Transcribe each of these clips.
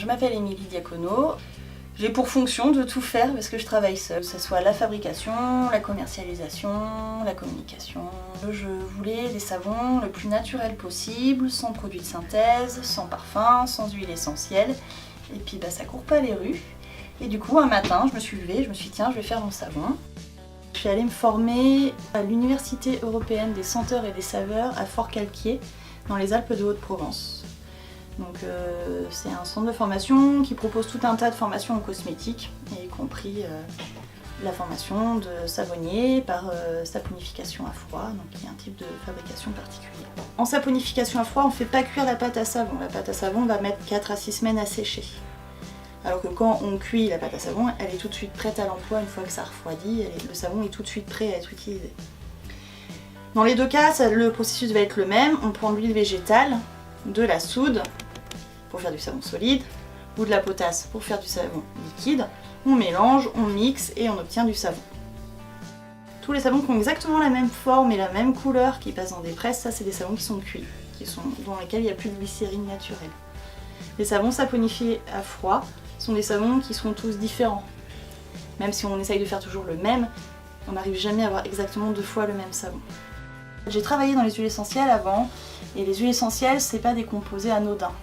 Je m'appelle Émilie Diacono. J'ai pour fonction de tout faire parce que je travaille seule, que ce soit la fabrication, la commercialisation, la communication. Je voulais des savons le plus naturels possible, sans produits de synthèse, sans parfum, sans huile essentielle. Et puis ça court pas les rues. Et du coup un matin je me suis levée, je me suis dit tiens je vais faire mon savon. Je suis allée me former à l'Université européenne des senteurs et des saveurs à Forcalquier, dans les Alpes de Haute-Provence. Donc c'est un centre de formation qui propose tout un tas de formations en cosmétique, y compris la formation de savonnier par saponification à froid, donc il y a un type de fabrication particulier. En saponification à froid, on ne fait pas cuire la pâte à savon. La pâte à savon va mettre 4 à 6 semaines à sécher. Alors que quand on cuit la pâte à savon, elle est tout de suite prête à l'emploi une fois que ça refroidit, le savon est tout de suite prêt à être utilisé. Dans les deux cas, le processus va être le même, on prend de l'huile végétale, de la soude pour faire du savon solide, ou de la potasse pour faire du savon liquide, on mélange, on mixe et on obtient du savon. Tous les savons qui ont exactement la même forme et la même couleur qui passent dans des presses, ça c'est des savons qui sont cuits, dans lesquels il n'y a plus de glycérine naturelle. Les savons saponifiés à froid sont des savons qui sont tous différents. Même si on essaye de faire toujours le même, on n'arrive jamais à avoir exactement 2 fois le même savon. J'ai travaillé dans les huiles essentielles avant, et les huiles essentielles c'est pas des composés anodins.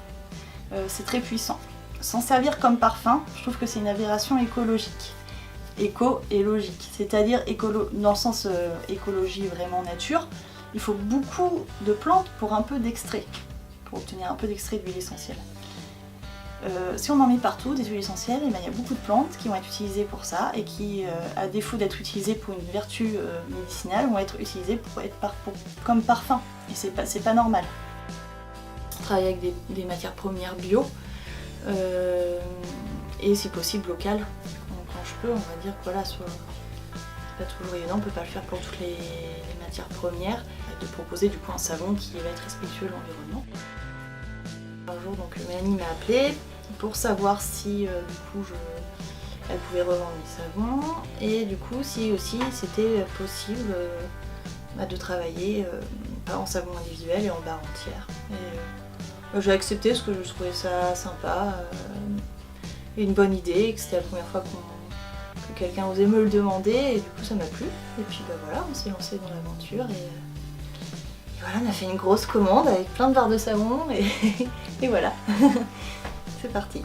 C'est très puissant. S'en servir comme parfum, je trouve que c'est une aberration écologique. Éco et logique, c'est-à-dire dans le sens écologie vraiment nature, il faut beaucoup de plantes pour un peu d'extrait, pour obtenir un peu d'extrait d'huile essentielle. Si on en met partout des huiles essentielles, il y a beaucoup de plantes qui vont être utilisées pour ça et qui, à défaut d'être utilisées pour une vertu médicinale, vont être utilisées comme parfum. Et c'est pas normal. Je travaille avec des matières premières bio et si possible locales. Quand je peux, on va dire que voilà, c'est pas toujours évident, on peut pas le faire pour toutes les matières premières, de proposer du coup un savon qui va être respectueux de l'environnement. Un jour donc Mélanie m'a appelée pour savoir si elle pouvait revendre les savons et du coup si aussi c'était possible de travailler pas en savon individuel et en barre entière. J'ai accepté parce que je trouvais ça sympa et une bonne idée et que c'était la première fois que quelqu'un osait me le demander et du coup ça m'a plu. Et puis voilà, on s'est lancé dans l'aventure et voilà, on a fait une grosse commande avec plein de barres de savon et voilà, c'est parti.